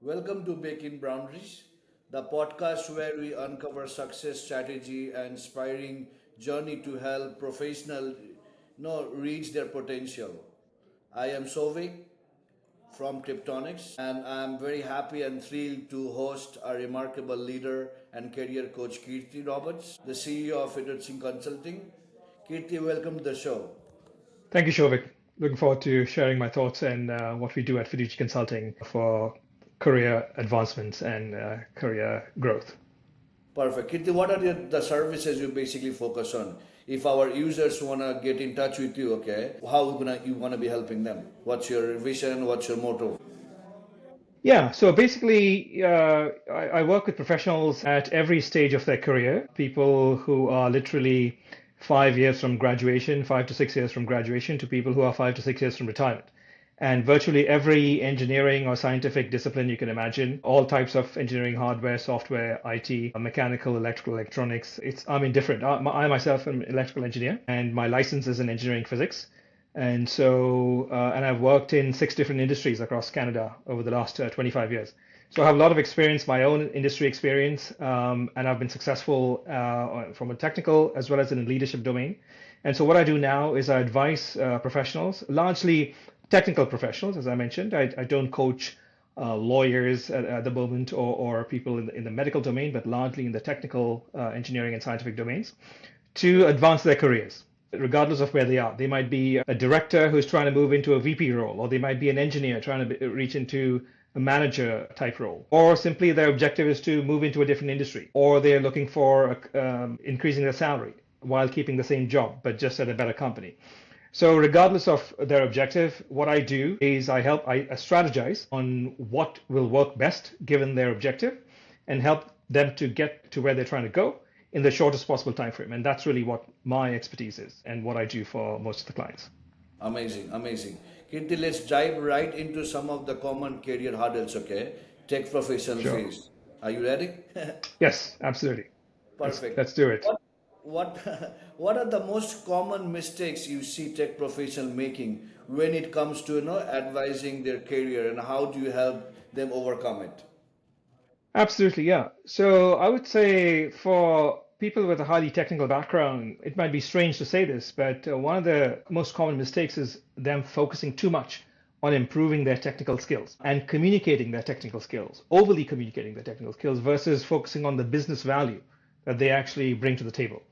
Welcome to Breaking Boundaries, the podcast where we uncover success strategy and inspiring journey to help professionals reach their potential. I am Souvik from Kryptonics, and I am very happy and thrilled to host our remarkable leader and career coach Kirthi Roberts, the CEO of Fiduci Consulting. Kirthi, welcome to the show. Thank you, Souvik. Looking forward to sharing my thoughts and what we do at Fiduci Consulting for career advancements and career growth. Perfect. Kirti, what are the services you basically focus on? If our users want to get in touch with you, okay, how you gonna be helping them? What's your vision? What's your motto? Yeah, so basically, I work with professionals at every stage of their career, people who are literally 5 years from graduation, 5 to 6 years from graduation, to people who are 5 to 6 years from retirement. And virtually every engineering or scientific discipline you can imagine, all types of engineering, hardware, software, IT, mechanical, electrical, electronics. I'm indifferent. I myself am an electrical engineer, and my license is in engineering physics. And I've worked in 6 different industries across Canada over the last 25 years. So I have a lot of experience, my own industry experience, and I've been successful from a technical as well as in a leadership domain. And so what I do now is I advise professionals, largely technical professionals, as I mentioned. I don't coach lawyers at the moment or people in the medical domain, but largely in the technical engineering and scientific domains to advance their careers, regardless of where they are. They might be a director who's trying to move into a VP role, or they might be an engineer trying to reach into a manager type role, or simply their objective is to move into a different industry, or they're looking for increasing their salary while keeping the same job, but just at a better company. So regardless of their objective, what I do is I strategize on what will work best given their objective and help them to get to where they're trying to go in the shortest possible time frame. And that's really what my expertise is and what I do for most of the clients. Amazing, amazing. Kirti, let's dive right into some of the common career hurdles, okay? Tech professional Sure. face. Are you ready? Yes, absolutely. Let's Perfect. let's do it. What what are the most common mistakes you see tech professional making when it comes to advising their career, and how do you help them overcome it? Absolutely, yeah. So I would say for people with a highly technical background, it might be strange to say this, but one of the most common mistakes is them focusing too much on improving their technical skills and communicating their technical skills, overly communicating their technical skills versus focusing on the business value that they actually bring to the table.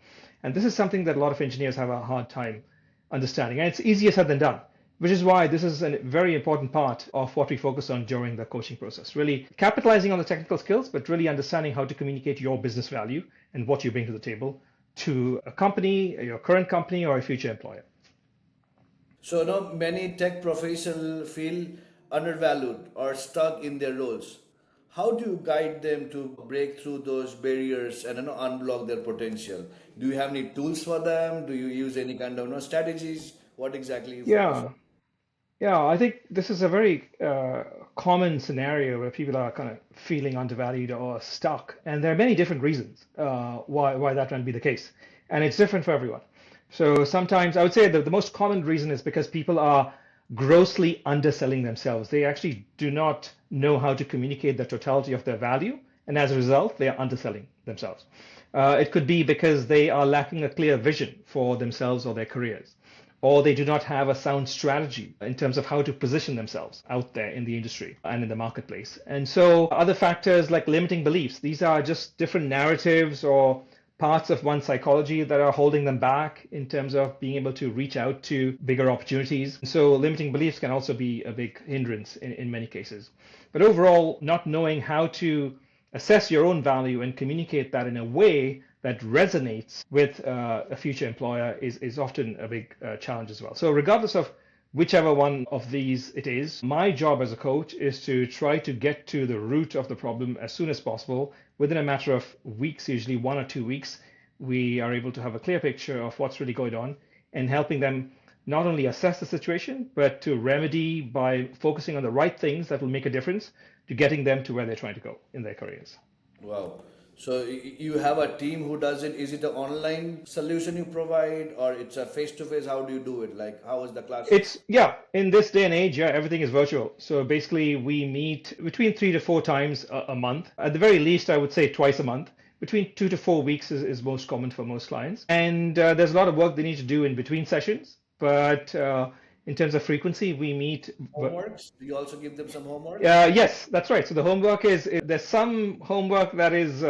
And this is something that a lot of engineers have a hard time understanding. And it's easier said than done, which is why this is a very important part of what we focus on during the coaching process. Really capitalizing on the technical skills, but really understanding how to communicate your business value and what you bring to the table to a company, your current company, or a future employer. So many tech professionals feel undervalued or stuck in their roles. How do you guide them to break through those barriers and unblock their potential? Do you have any tools for them? Do you use any kind of strategies? What exactly you focus on? Yeah, yeah, I think this is a very common scenario where people are kind of feeling undervalued or stuck, and there are many different reasons why that might be the case, and it's different for everyone. So sometimes I would say that the most common reason is because people are grossly underselling themselves. They actually do not know how to communicate the totality of their value, and as a result, they are underselling themselves. It could be because they are lacking a clear vision for themselves or their careers, or they do not have a sound strategy in terms of how to position themselves out there in the industry and in the marketplace. And so other factors like limiting beliefs, these are just different narratives or parts of one's psychology that are holding them back in terms of being able to reach out to bigger opportunities. So limiting beliefs can also be a big hindrance in many cases. But overall, not knowing how to assess your own value and communicate that in a way that resonates with a future employer is often a big challenge as well. So regardless of whichever one of these it is, my job as a coach is to try to get to the root of the problem as soon as possible. Within a matter of weeks, usually 1 or 2 weeks, we are able to have a clear picture of what's really going on and helping them not only assess the situation, but to remedy by focusing on the right things that will make a difference to getting them to where they're trying to go in their careers. Wow. So you have a team who does it. Is it an online solution you provide, or it's a face to face? How do you do it? Like, how is the classes? It's, yeah, in this day and age, yeah, everything is virtual. So basically, we meet between 3 to 4 times a month. At the very least, I would say twice a month. Between 2 to 4 weeks is most common for most clients. And there's a lot of work they need to do in between sessions. But in terms of frequency, we meet. Homeworks? Do you also give them some homework? Yes, that's right. So the homework there's some homework that is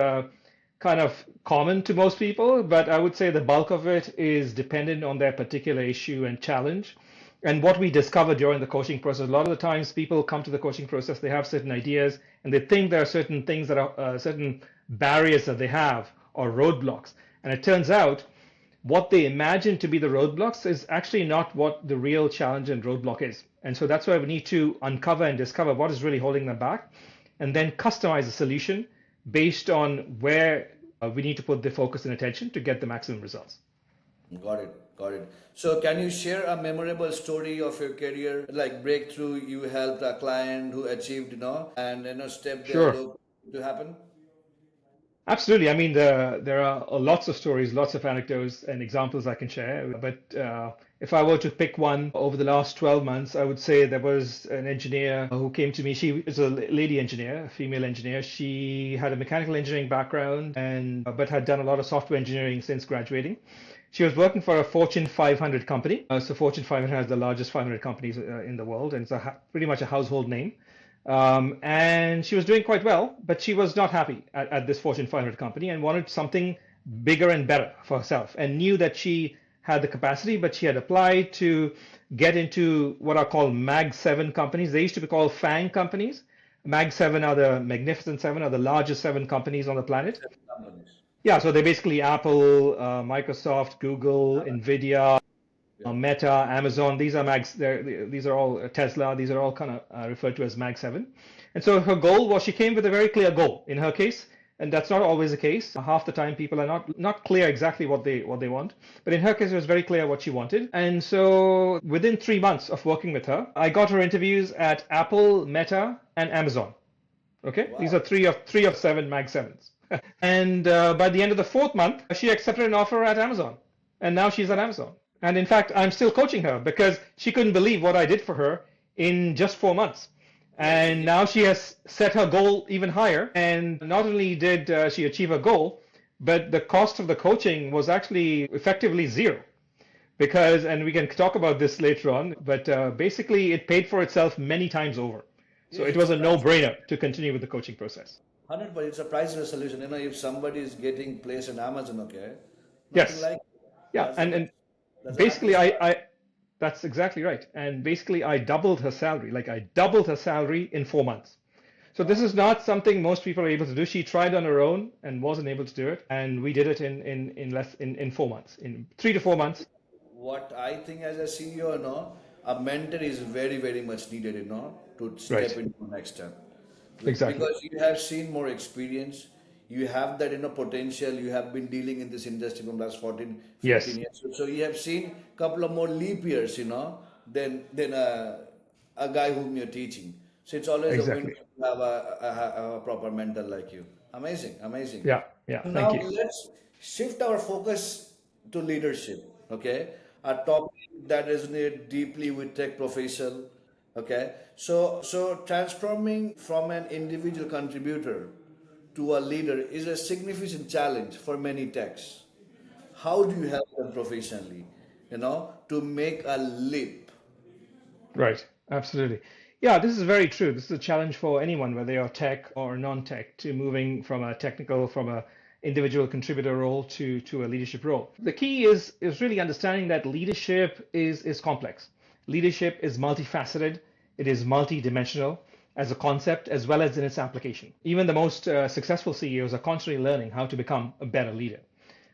kind of common to most people, but I would say the bulk of it is dependent on their particular issue and challenge. And what we discover during the coaching process, a lot of the times people come to the coaching process, they have certain ideas and they think there are certain things that are certain barriers that they have or roadblocks. And it turns out what they imagine to be the roadblocks is actually not what the real challenge and roadblock is. And so that's why we need to uncover and discover what is really holding them back and then customize the solution based on where we need to put the focus and attention to get the maximum results. Got it. Got it. So, can you share a memorable story of your career, like breakthrough you helped a client who achieved, and step they Sure. look to happen? Absolutely. I mean, there are lots of stories, lots of anecdotes and examples I can share. But if I were to pick one over the last 12 months, I would say there was an engineer who came to me. She is a lady engineer, a female engineer. She had a mechanical engineering background and but had done a lot of software engineering since graduating. She was working for a Fortune 500 company. So Fortune 500 has the largest 500 companies in the world, and it's pretty much a household name. And she was doing quite well, but she was not happy at this Fortune 500 company and wanted something bigger and better for herself and knew that she had the capacity, but she had applied to get into what are called Mag 7 companies. They used to be called FANG companies. Mag 7 are the Magnificent Seven, are the largest 7 companies on the planet. Companies. Yeah, so they're basically Apple, Microsoft, Google, Nvidia, Yeah. Meta, Amazon. These are mags. These are all Tesla. These are all kind of referred to as Mag 7. And so her goal was she came with a very clear goal in her case, and that's not always the case. Half the time people are not clear exactly what they want. But in her case, it was very clear what she wanted. And so within 3 months of working with her, I got her interviews at Apple, Meta, and Amazon. Okay, these Wow. are three of 7 Mag 7s. And by the end of the fourth month, she accepted an offer at Amazon. And now she's at Amazon. And in fact, I'm still coaching her because she couldn't believe what I did for her in just 4 months. Yes. And now she has set her goal even higher. And not only did she achieve her goal, but the cost of the coaching was actually effectively zero. Because, and we can talk about this later on, but basically it paid for itself many times over. So Yes, it it's was a a price. no-brainer to continue with the coaching process. 100%. It's a priceless solution. If somebody is getting placed in Amazon, okay, nothing Yes. like Yeah. that's the And best. That's the basically, happiest part. that's exactly right. And basically, I doubled her salary. Like I doubled her salary in 4 months. So this Wow. is not something most people are able to do. She tried on her own and wasn't able to do it. And we did it in 4 months, in 3 to 4 months. What I think as a CEO, a mentor is very, very much needed, to step Right. into the next step. Exactly. Because you have seen more experience, you have that, potential, you have been dealing in this industry from last 14, 15 Yes. years. So you have seen couple of more leap years, than a guy whom you're teaching. So it's always a win Exactly. to have a proper mentor like you. Amazing, amazing. Yeah. Yeah. Thank Now you. let's shift our focus to leadership. Okay, a topic that resonates deeply with tech professional. Okay, so transforming from an individual contributor to a leader is a significant challenge for many techs. How do you help them professionally, to make a leap? Right, absolutely. Yeah, this is very true. This is a challenge for anyone, whether you're tech or non-tech, to moving from a individual contributor role to a leadership role. The key is really understanding that leadership is complex. Leadership is multifaceted. It is multidimensional as a concept as well as in its application. Even the most successful CEOs are constantly learning how to become a better leader.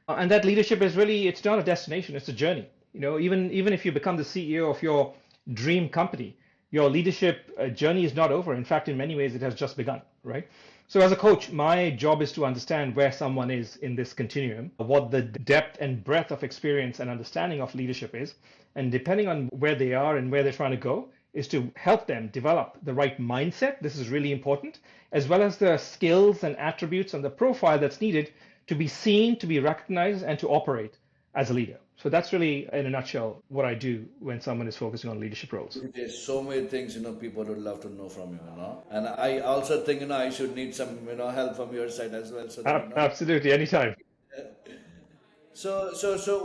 And that leadership is really, it's not a destination, it's a journey. Even if you become the CEO of your dream company, your leadership journey is not over. In fact, in many ways, it has just begun, right? So as a coach, my job is to understand where someone is in this continuum, what the depth and breadth of experience and understanding of leadership is. And depending on where they are and where they're trying to go, is to help them develop the right mindset. This is really important, as well as the skills and attributes and the profile that's needed to be seen, to be recognized, and to operate as a leader. So that's really, in a nutshell, what I do when someone is focusing on leadership roles. There's so many things, people would love to know from you, And I also think, I should need some, help from your side as well, so that, Absolutely, anytime. So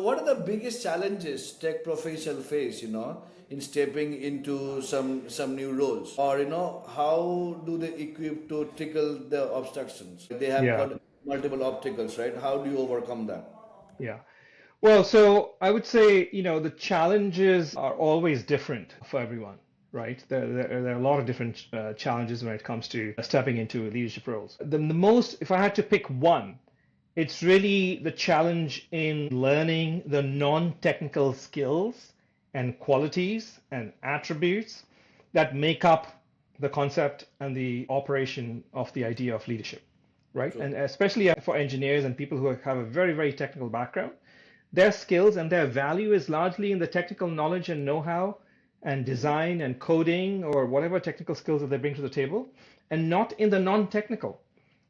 what are the biggest challenges tech professionals face, in stepping into some new roles? Or, how do they equip to tackle the obstructions? They have Yeah, got multiple obstacles, right? How do you overcome that? yeah. Well, so I would say, the challenges are always different for everyone, right? There are a lot of different challenges when it comes to stepping into leadership roles. The most, if I had to pick one, it's really the challenge in learning the non-technical skills and qualities and attributes that make up the concept and the operation of the idea of leadership, right? True. And especially for engineers and people who have a very, very technical background, their skills and their value is largely in the technical knowledge and know-how and design and coding or whatever technical skills that they bring to the table, and not in the non-technical.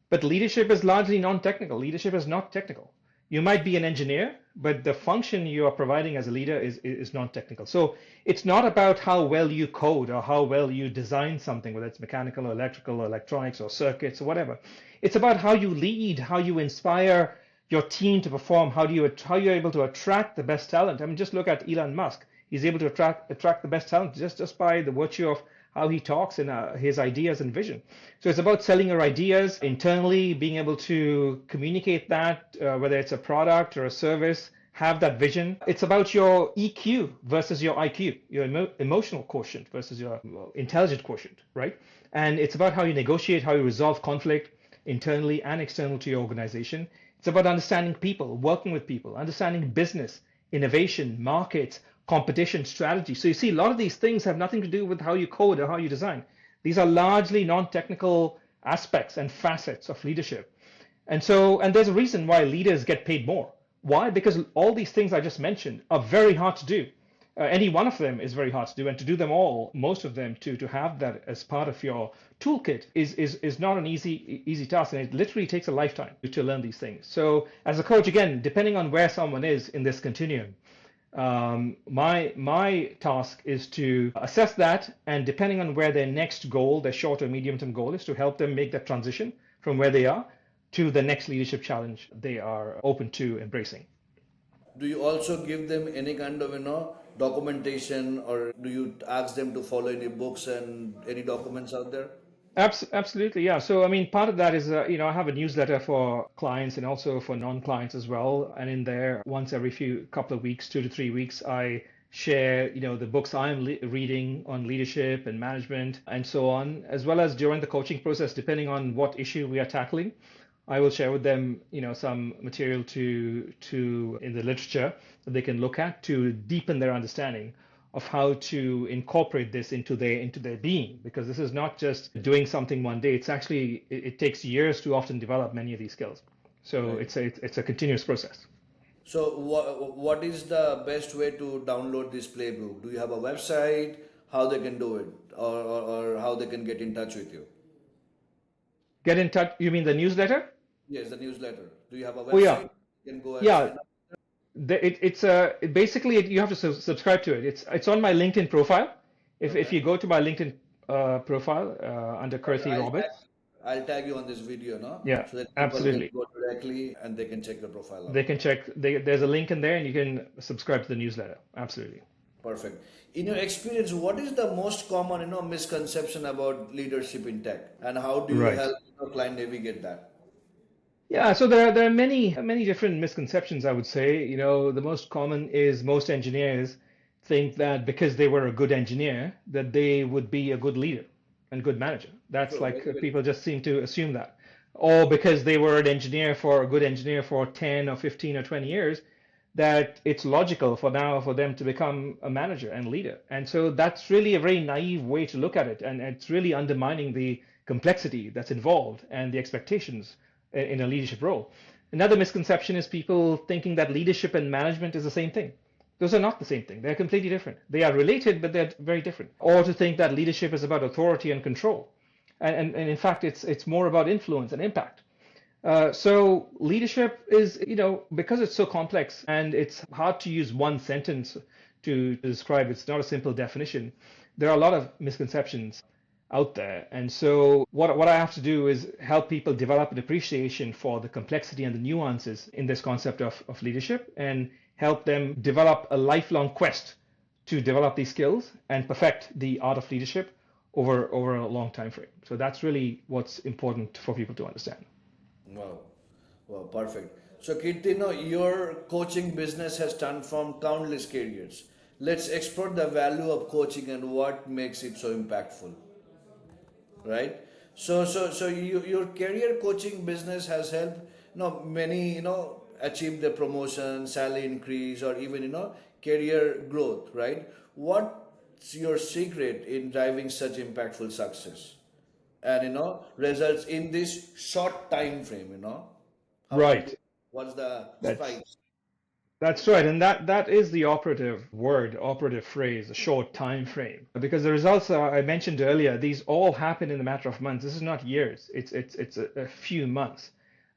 But leadership is largely non-technical. Leadership is not technical. You might be an engineer, but the function you are providing as a leader is non-technical. So it's not about how well you code or how well you design something, whether it's mechanical or electrical or electronics or circuits or whatever. It's about how you lead, how you inspire your team to perform, how you're able to attract the best talent. I mean, just look at Elon Musk. He's able to attract the best talent just by the virtue of how he talks and his ideas and vision. So it's about selling your ideas internally, being able to communicate that, whether it's a product or a service, have that vision. It's about your EQ versus your IQ, your emotional quotient versus your intelligent quotient, right? And it's about how you negotiate, how you resolve conflict internally and external to your organization. It's about understanding people, working with people, understanding business, innovation, markets, competition, strategy. So you see, a lot of these things have nothing to do with how you code or how you design. These are largely non-technical aspects and facets of leadership. And there's a reason why leaders get paid more. Why? Because all these things I just mentioned are very hard to do. Any one of them is very hard to do, and to do them all, most of them, to have that as part of your toolkit is not an easy task, and it literally takes a lifetime to learn these things. So as a coach, again, depending on where someone is in this continuum, my task is to assess that, and depending on where their next goal, their short or medium term goal is, to help them make that transition from where they are to the next leadership challenge they are open to embracing. Do you also give them any kind of, documentation, or do you ask them to follow any books and any documents out there? Absolutely, yeah. So, I mean, part of that is, I have a newsletter for clients and also for non-clients as well. And in there, once every couple of weeks, 2 to 3 weeks, I share, the books I'm reading on leadership and management and so on, as well as during the coaching process, depending on what issue we are tackling. I will share with them, some material to in the literature that they can look at to deepen their understanding of how to incorporate this into their being, because this is not just doing something one day. It's actually it takes years to often develop many of these skills. So Right. it's a continuous process. So what is the best way to download this playbook? Do you have a website? How they can do it, or how they can get in touch with you? Get in touch. You mean the newsletter? Yes, the newsletter. Do you have a Oh yeah, website? You can go and yeah. sign up. Basically you have to subscribe to it. It's on my LinkedIn profile. If Okay. you go to my LinkedIn profile under Okay. Kirthi Roberts, I'll tag you on this video, no? yeah, So that people can absolutely. go directly and they can check your profile They out. can check. There's a link in there, and you can subscribe to the newsletter. Absolutely. Perfect. In your experience, what is the most common, misconception about leadership in tech, and how do you Right. help client navigate that? Yeah, so there are many different misconceptions, I would say. The most common is most engineers think that because they were a good engineer, that they would be a good leader and good manager. That's True. like Very, very people just seem to assume that. Or because they were a good engineer for 10 or 15 or 20 years, that it's logical for them to become a manager and leader. And so that's really a very naive way to look at it. And it's really undermining the complexity that's involved and the expectations in a leadership role. Another misconception is people thinking that leadership and management is the same thing. Those are not the same thing. They're completely different. They are related, but they're very different. Or to think that leadership is about authority and control. And in fact, it's more about influence and impact. So leadership is, because it's so complex and it's hard to use one sentence to describe, it's not a simple definition. There are a lot of misconceptions out there. And so what I have to do is help people develop an appreciation for the complexity and the nuances in this concept of leadership and help them develop a lifelong quest to develop these skills and perfect the art of leadership over a long time frame. So that's really what's important for people to understand. Wow. Wow, perfect. So, Kirti, your coaching business has transformed countless careers. Let's explore the value of coaching and what makes it so impactful, right? Your career coaching business has helped, many, achieve the promotion, salary increase, or even, career growth, right? What's your secret in driving such impactful success? And results in this short time frame, how do you do? Right. What's the That's spikes? that's right, and that is the operative word, operative phrase, a short time frame. Because the results I mentioned earlier, these all happen in a matter of months. This is not years. It's a few months.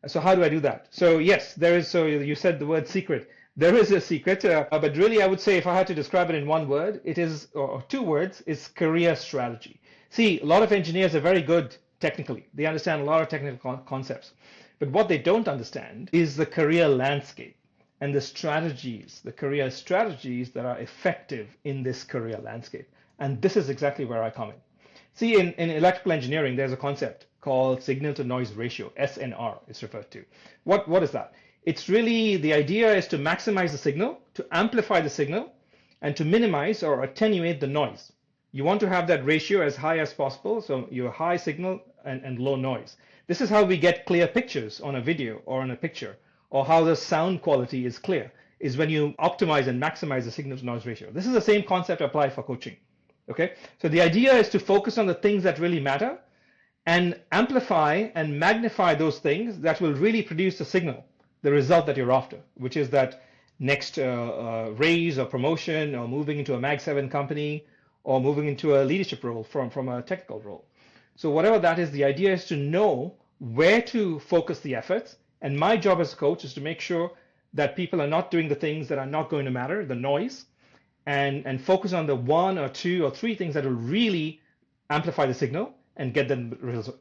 So how do I do that? So yes, there is. So you said the word secret. There is a secret, but really, I would say if I had to describe it in one word, it is, or two words, is career strategy. See, a lot of engineers are very good technically. They understand a lot of technical concepts. But what they don't understand is the career landscape and the career strategies that are effective in this career landscape. And this is exactly where I come in. See, in electrical engineering, there's a concept called signal to noise ratio, SNR, it's referred to. What is that? It's really, the idea is to maximize the signal, to amplify the signal, and to minimize or attenuate the noise. You want to have that ratio as high as possible, so your high signal and low noise. This is how we get clear pictures on a video or on a picture, or how the sound quality is clear, is when you optimize and maximize the signal to noise ratio. This is the same concept applied for coaching. Okay, so the idea is to focus on the things that really matter and amplify and magnify those things that will really produce the signal, the result that you're after, which is that next raise or promotion, or moving into a Mag 7 company, or moving into a leadership role from a technical role. So whatever that is, the idea is to know where to focus the efforts. And my job as a coach is to make sure that people are not doing the things that are not going to matter, the noise, and focus on the one or two or three things that will really amplify the signal and get the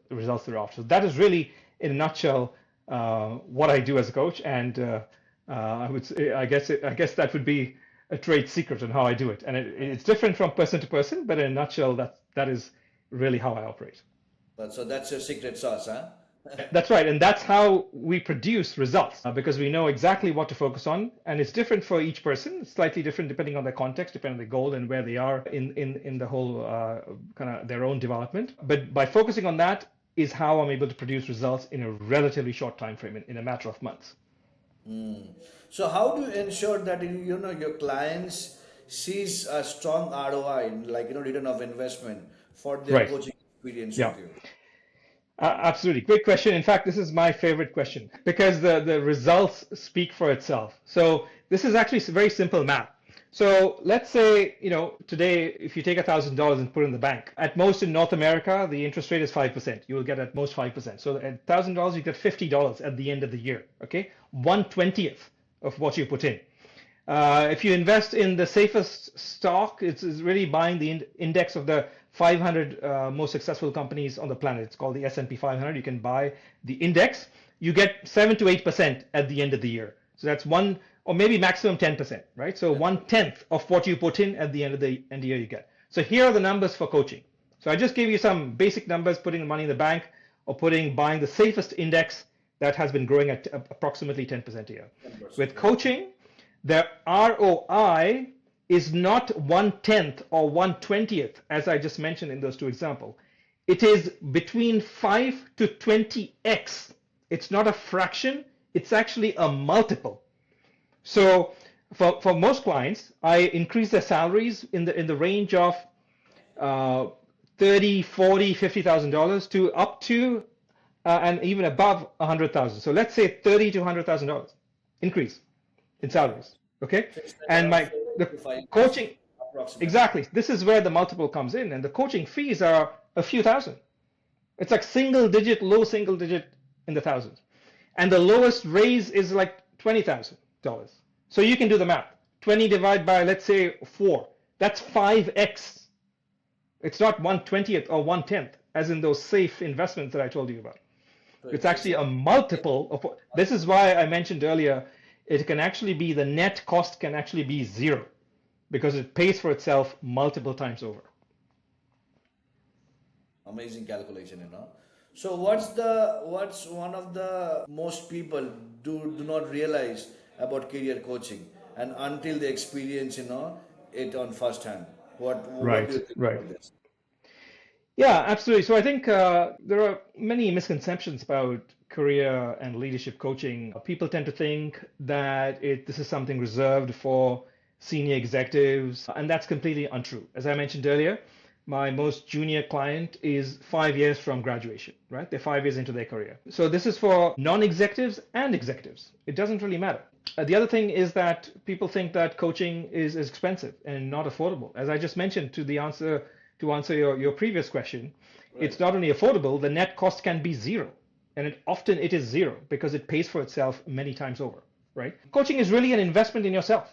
results thereafter. So that is really, in a nutshell, what I do as a coach. And I would say, I guess that would be a trade secret on how I do it. And it's different from person to person, but in a nutshell, that is really how I operate. But so that's your secret sauce, huh? That's right, and that's how we produce results because we know exactly what to focus on, and it's different for each person. It's slightly different depending on their context, depending on their goal and where they are in the whole kind of their own development. But by focusing on that is how I'm able to produce results in a relatively short time frame, in a matter of months. So how do you ensure that your clients sees a strong ROI, like return of investment for their Right. coaching experience Yeah. with you? Absolutely. Great question. In fact, this is my favorite question because the results speak for itself. So this is actually very simple math. So let's say, today, if you take $1,000 and put it in the bank, at most in North America, the interest rate is 5%. You will get at most 5%. So at $1,000, you get $50 at the end of the year. Okay. 1/20th of what you put in. If you invest in the safest stock, it's really buying the index of the 500 most successful companies on the planet. It's called the S&P 500. You can buy the index. You get 7 to 8% at the end of the year. So that's one, or maybe maximum 10%, right? So 1/10 of what you put in at the end of the year you get. So here are the numbers for coaching. So I just gave you some basic numbers, putting the money in the bank or buying the safest index that has been growing at approximately 10% a year. 10%, With yeah. coaching, the ROI is not 1/10 or 1/20th, as I just mentioned in those two examples. It is between 5 to 20x. It's not a fraction, it's actually a multiple. So for most clients, I increase their salaries in the range of uh, 30, 40, $50,000 to up to and even above 100,000. So let's say 30 to $100,000 increase in salaries. Okay, Fixed and and around my 4 The 4 to 5 years coaching, approximately. exactly. This is where the multiple comes in, and the coaching fees are a few thousand. It's like single digit, low single digit in the thousands. And the lowest raise is like $20,000. So you can do the math. 20 divided by, let's say, 4. That's 5x. It's not 1/20th or 1/10, as in those safe investments that I told you about. So It's it's actually a a multiple of. This is why I mentioned earlier, it can actually be the net cost can actually be zero because it pays for itself multiple times over. amazing calculation. So what's one of the most people do not realize about career coaching and until they experience it on first hand. What do Right, you think right. about this? Yeah, absolutely. So I think there are many misconceptions about career and leadership coaching. People tend to think that this is something reserved for senior executives, and that's completely untrue. As I mentioned earlier, my most junior client is 5 years from graduation, right? They're 5 years into their career. So this is for non-executives and executives. It doesn't really matter. The other thing is that people think that coaching is expensive and not affordable. As I just mentioned to answer your previous question, Right. it's not only affordable, the net cost can be zero. And often it is zero because it pays for itself many times over, right? Coaching is really an investment in yourself.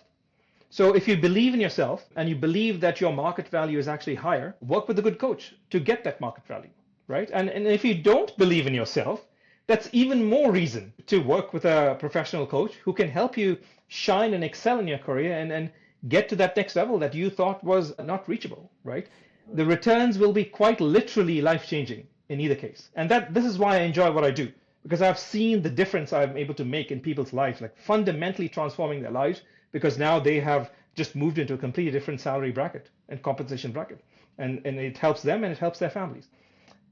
So if you believe in yourself and you believe that your market value is actually higher, work with a good coach to get that market value, right? And if you don't believe in yourself, that's even more reason to work with a professional coach who can help you shine and excel in your career and get to that next level that you thought was not reachable, right? The returns will be quite literally life-changing in either case. And this is why I enjoy what I do, because I've seen the difference I'm able to make in people's lives, like fundamentally transforming their lives, because now they have just moved into a completely different salary bracket and compensation bracket. And it helps them and it helps their families.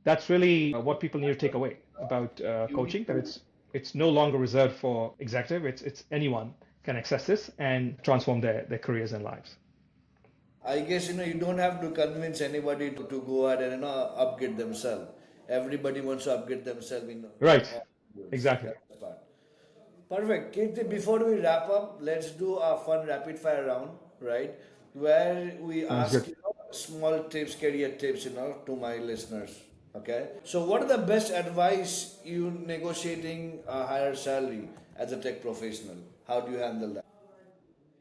That's really what people need to take away about You need coaching, that to it's no longer reserved for executive. It's anyone can access this and transform their careers and lives. I guess you don't have to convince anybody to go ahead and upgrade themselves. Everybody wants to upgrade themselves in Right. all fields. Exactly. That's the part. Perfect. Kirti, before we wrap up, let's do a fun rapid fire round, right? Where we Sounds ask good. small tips, career tips to my listeners. Okay. So, what are the best advice you negotiating a higher salary as a tech professional? How do you handle that?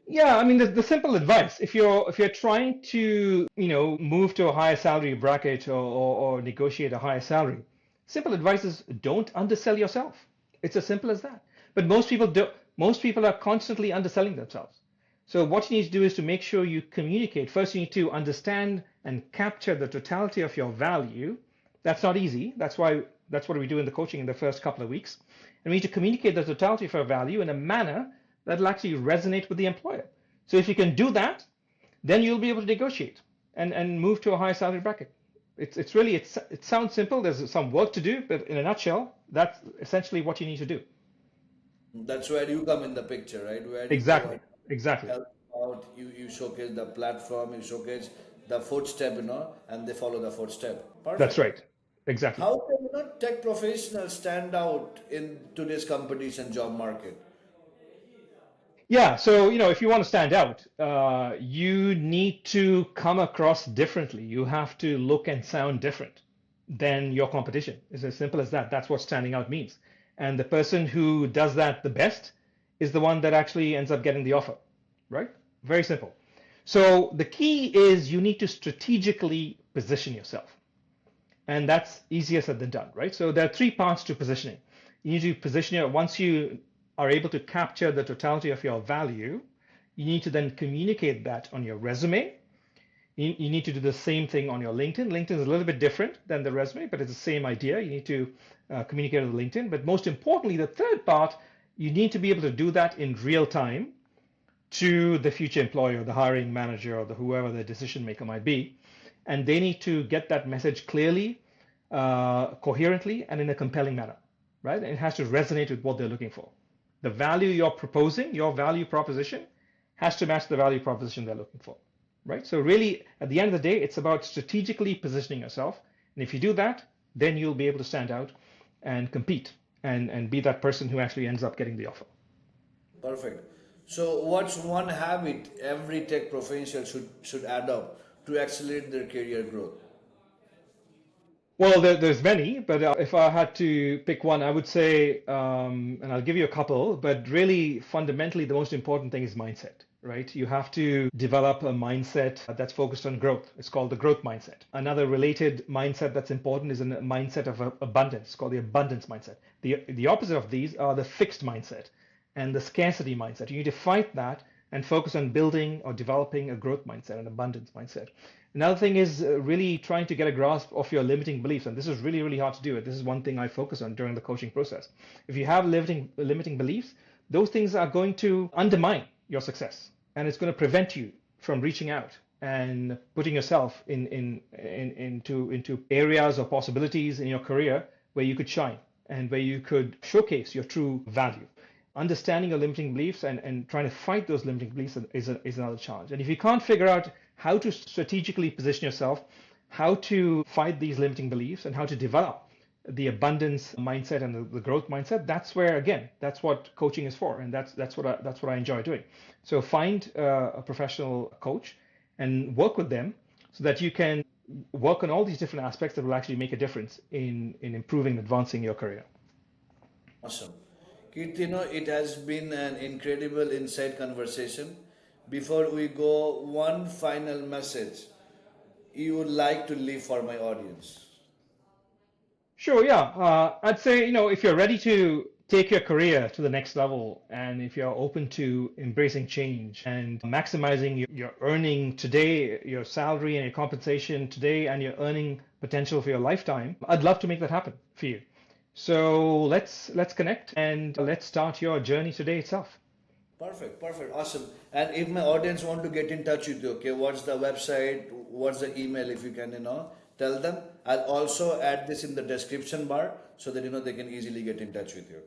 Yeah, I mean the simple advice, if you're trying to, move to a higher salary bracket or negotiate a higher salary, simple advice is don't undersell yourself. It's as simple as that. But most people are constantly underselling themselves. So what you need to do is to make sure you communicate. First, you need to understand and capture the totality of your value. That's not easy. That's what we do in the coaching in the first couple of weeks. And we need to communicate the totality of our value in a manner that will actually resonate with the employer. So if you can do that, then you'll be able to negotiate and move to a higher salary bracket. It sounds simple. There's some work to do, but in a nutshell, that's essentially what you need to do. That's where you come in the picture, right? Where you go Exactly. and Exactly. help out, you showcase the platform, you showcase the footstep, and they follow the footstep. That's Perfect. right. Exactly. How can tech professionals stand out in today's competition job market? Yeah, so if you want to stand out, you need to come across differently. You have to look and sound different than your competition. It's as simple as that. That's what standing out means. And the person who does that the best is the one that actually ends up getting the offer, right? Very simple. So the key is you need to strategically position yourself. And that's easier said than done, right? So there are three parts to positioning. You need to position it once you are able to capture the totality of your value. You need to then communicate that on your resume. You need to do the same thing on your LinkedIn. LinkedIn is a little bit different than the resume, but it's the same idea. You need to communicate on LinkedIn. But most importantly, the third part, you need to be able to do that in real time to the future employer, the hiring manager, or whoever the decision maker might be. And they need to get that message clearly, coherently, and in a compelling manner, right? And it has to resonate with what they're looking for. The value you're proposing, your value proposition, has to match the value proposition they're looking for, right? So really, at the end of the day, it's about strategically positioning yourself. And if you do that, then you'll be able to stand out and compete and be that person who actually ends up getting the offer. Perfect. So, what's one habit every tech professional should adopt to accelerate their career growth? Well, there's many, but if I had to pick one, I would say, and I'll give you a couple, but really fundamentally, the most important thing is mindset, right? You have to develop a mindset that's focused on growth. It's called the growth mindset. Another related mindset that's important is a mindset of abundance. It's called the abundance mindset. The opposite of these are the fixed mindset and the scarcity mindset. You need to fight that and focus on building or developing a growth mindset, an abundance mindset. Another thing is really trying to get a grasp of your limiting beliefs, and this is really, really hard to do. This is one thing I focus on during the coaching process. If you have limiting beliefs, those things are going to undermine your success, and it's going to prevent you from reaching out and putting yourself into areas or possibilities in your career where you could shine and where you could showcase your true value. Understanding your limiting beliefs and trying to fight those limiting beliefs is another challenge. And if you can't figure out how to strategically position yourself, how to fight these limiting beliefs, and how to develop the abundance mindset and the growth mindset, that's where, again, that's what coaching is for, and that's what I enjoy doing. So find a professional coach and work with them so that you can work on all these different aspects that will actually make a difference in improving and advancing your career. Awesome. Kirti, it has been an incredible insight conversation. Before we go, one final message you would like to leave for my audience. Sure, yeah. I'd say, if you're ready to take your career to the next level, and if you're open to embracing change and maximizing your earning today, your salary and your compensation today, and your earning potential for your lifetime, I'd love to make that happen for you. So let's connect and let's start your journey today itself. Perfect, perfect, awesome. And if my audience want to get in touch with you, okay, what's the website, what's the email, if you can, tell them. I'll also add this in the description bar so that they can easily get in touch with you.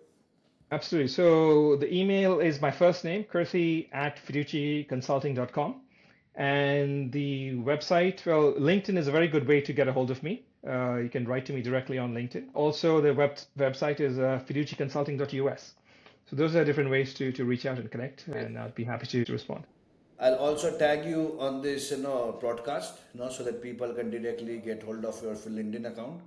Absolutely. So the email is my first name, Kirthi at fiduciconsulting.com. And the website, well, LinkedIn is a very good way to get a hold of me. You can write to me directly on LinkedIn. Also, the website is fiduciconsulting.us. So those are different ways to reach out and connect, Great. and I'd be happy to respond. I'll also tag you on this, broadcast, so that people can directly get hold of your LinkedIn account.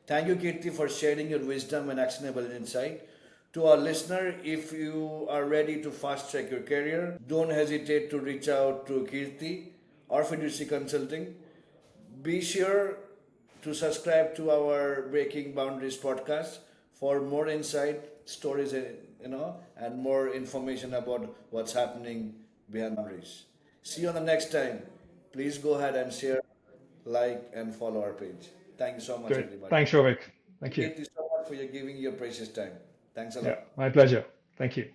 Thank you, Kirti, for sharing your wisdom and actionable insight. To our listener, if you are ready to fast track your career, don't hesitate to reach out to Kirti or Fiduci Consulting. Be sure to subscribe to our Breaking Boundaries podcast for more insight, stories, and more information about what's happening behind boundaries. See you on the next time. Please go ahead and share, like, and follow our page. Thank you so much, Great. everybody. Thanks, Souvik. Thank you. Thank you so much for your giving your precious time. Thanks a Yeah, lot. my pleasure. Thank you.